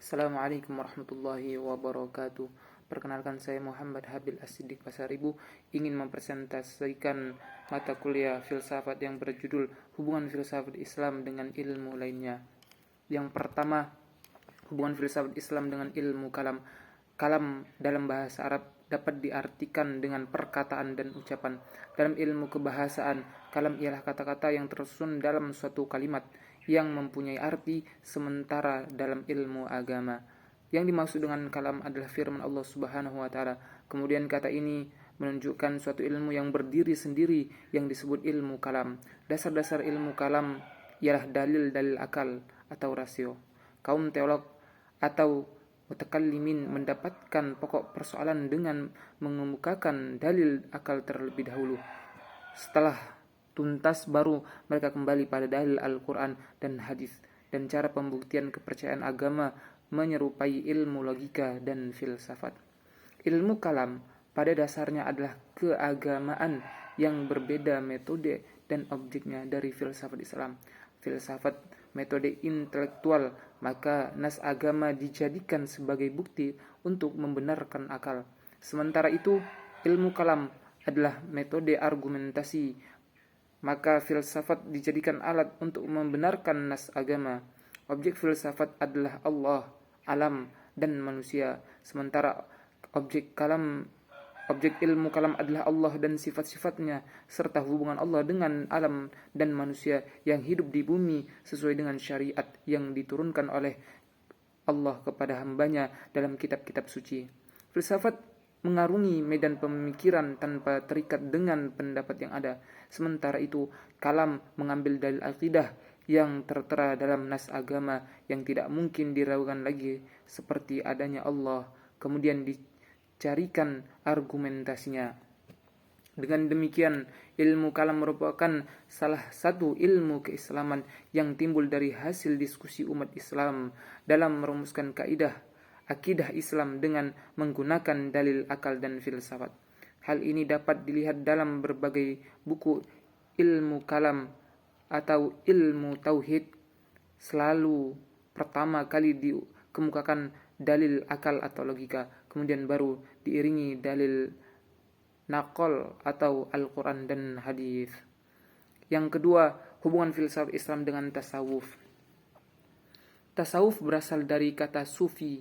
Assalamualaikum warahmatullahi wabarakatuh. Perkenalkan, saya Muhammad Habil As-Siddiq Pasaribu ingin mempresentasikan mata kuliah filsafat yang berjudul Hubungan Filsafat Islam dengan Ilmu Lainnya. Yang pertama, hubungan filsafat Islam dengan ilmu kalam. Kalam dalam bahasa Arab dapat diartikan dengan perkataan dan ucapan. Dalam ilmu kebahasaan, kalam ialah kata-kata yang tersusun dalam suatu kalimat yang mempunyai arti, sementara dalam ilmu agama yang dimaksud dengan kalam adalah firman Allah Subhanahu wa taala. Kemudian kata ini menunjukkan suatu ilmu yang berdiri sendiri yang disebut ilmu kalam. Dasar-dasar ilmu kalam ialah dalil-dalil akal atau rasio. Kaum teolog atau mutakallimin mendapatkan pokok persoalan dengan mengemukakan dalil akal terlebih dahulu. Setelah tuntas baru mereka kembali pada dalil Al-Quran dan hadis, dan cara pembuktian kepercayaan agama menyerupai ilmu logika dan filsafat. Ilmu kalam pada dasarnya adalah keagamaan yang berbeda metode dan objeknya dari filsafat Islam. Filsafat metode intelektual, maka nas agama dijadikan sebagai bukti untuk membenarkan akal. Sementara itu, ilmu kalam adalah metode argumentasi, maka filsafat dijadikan alat untuk membenarkan nas agama. Objek filsafat adalah Allah, alam, dan manusia, sementara objek ilmu kalam adalah Allah dan sifat-sifatnya, serta hubungan Allah dengan alam dan manusia yang hidup di bumi sesuai dengan syariat yang diturunkan oleh Allah kepada hambanya dalam kitab-kitab suci. Filsafat mengarungi medan pemikiran tanpa terikat dengan pendapat yang ada. Sementara itu, kalam mengambil dalil akidah yang tertera dalam nas agama yang tidak mungkin diragukan lagi, seperti adanya Allah, kemudian dicarikan argumentasinya. Dengan demikian, ilmu kalam merupakan salah satu ilmu keislaman yang timbul dari hasil diskusi umat Islam dalam merumuskan kaidah akidah Islam dengan menggunakan dalil akal dan filsafat. Hal ini dapat dilihat dalam berbagai buku ilmu kalam atau ilmu tauhid. Selalu pertama kali dikemukakan dalil akal atau logika, kemudian baru diiringi dalil naqol atau Al-Quran dan hadis. Yang kedua, hubungan filsafat Islam dengan tasawuf. Tasawuf berasal dari kata sufi,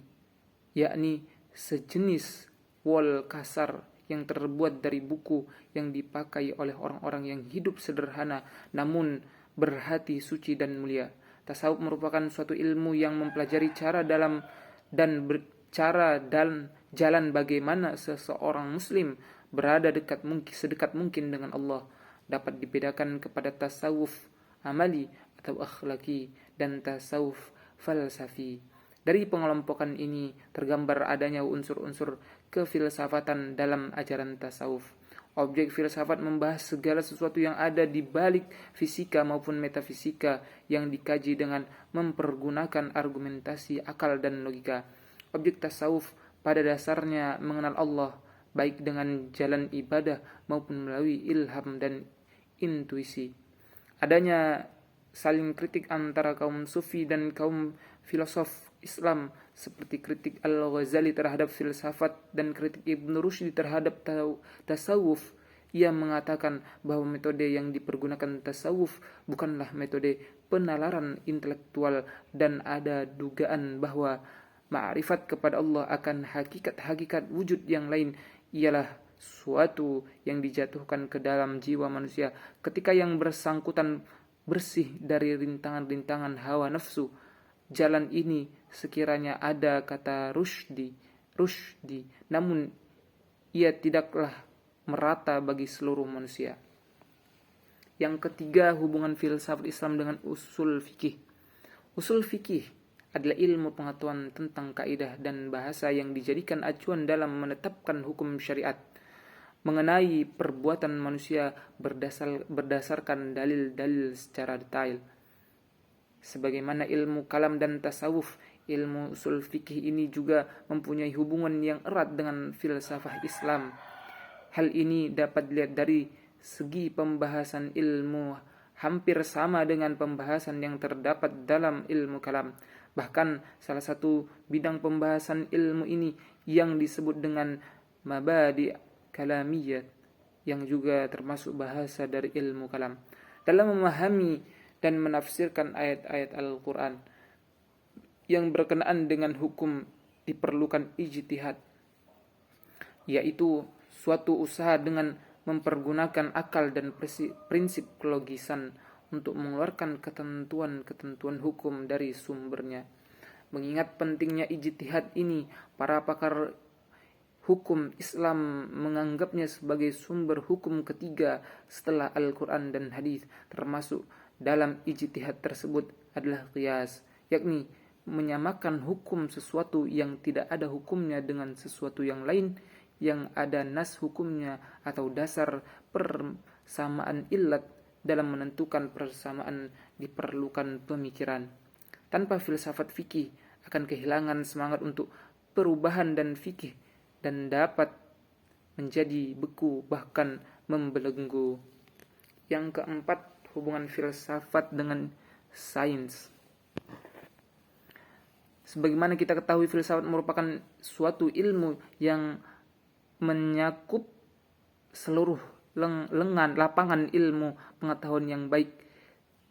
yakni sejenis wol kasar yang terbuat dari buku yang dipakai oleh orang-orang yang hidup sederhana namun berhati suci dan mulia. Tasawuf merupakan suatu ilmu yang mempelajari cara dan jalan bagaimana seseorang muslim berada sedekat mungkin dengan Allah. Dapat dibedakan kepada tasawuf amali atau akhlaki dan tasawuf falsafi. Dari pengelompokan ini tergambar adanya unsur-unsur kefilsafatan dalam ajaran tasawuf. Objek filsafat membahas segala sesuatu yang ada di balik fisika maupun metafisika yang dikaji dengan mempergunakan argumentasi akal dan logika. Objek tasawuf pada dasarnya mengenal Allah, baik dengan jalan ibadah maupun melalui ilham dan intuisi. Adanya saling kritik antara kaum sufi dan kaum filosof Islam, seperti kritik Al-Ghazali terhadap filsafat dan kritik Ibn Rushdi terhadap tasawuf. Ia mengatakan bahwa metode yang dipergunakan tasawuf bukanlah metode penalaran intelektual, dan ada dugaan bahwa ma'rifat kepada Allah akan hakikat-hakikat wujud yang lain ialah suatu yang dijatuhkan ke dalam jiwa manusia ketika yang bersangkutan bersih dari rintangan-rintangan hawa nafsu. Jalan ini sekiranya ada kata Rushdi, namun ia tidaklah merata bagi seluruh manusia. Yang ketiga, hubungan filsafat Islam dengan usul fikih. Usul fikih adalah ilmu pengetahuan tentang kaidah dan bahasa yang dijadikan acuan dalam menetapkan hukum syariat mengenai perbuatan manusia berdasarkan dalil-dalil secara detail. Sebagaimana ilmu kalam dan tasawuf, ilmu usul fikih ini juga mempunyai hubungan yang erat dengan filsafat Islam. Hal ini dapat dilihat dari segi pembahasan ilmu hampir sama dengan pembahasan yang terdapat dalam ilmu kalam. Bahkan salah satu bidang pembahasan ilmu ini yang disebut dengan mabadi kalamiyah, yang juga termasuk bahasa dari ilmu kalam. Dalam memahami dan menafsirkan ayat-ayat Al-Quran yang berkenaan dengan hukum diperlukan ijtihad, yaitu suatu usaha dengan mempergunakan akal dan prinsip kelogisan untuk mengeluarkan ketentuan-ketentuan hukum dari sumbernya. Mengingat pentingnya ijtihad ini, para pakar hukum Islam menganggapnya sebagai sumber hukum ketiga setelah Al-Quran dan hadis. Termasuk dalam ijtihad tersebut adalah qiyas, yakni menyamakan hukum sesuatu yang tidak ada hukumnya dengan sesuatu yang lain yang ada nas hukumnya, atau dasar persamaan illat. Dalam menentukan persamaan diperlukan pemikiran. Tanpa filsafat fikih akan kehilangan semangat untuk perubahan dan fikih dan dapat menjadi beku bahkan membelenggu. Yang keempat, hubungan filsafat dengan sains. Sebagaimana kita ketahui, filsafat merupakan suatu ilmu yang menyakup seluruh lengan lapangan ilmu pengetahuan yang baik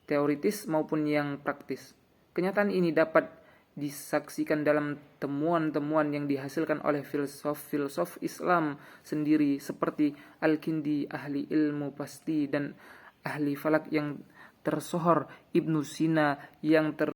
teoritis maupun yang praktis. Kenyataan ini dapat disaksikan dalam temuan-temuan yang dihasilkan oleh filsuf Islam sendiri seperti Al-Kindi, ahli ilmu pasti dan ahli falak yang tersohor, Ibnu Sina yang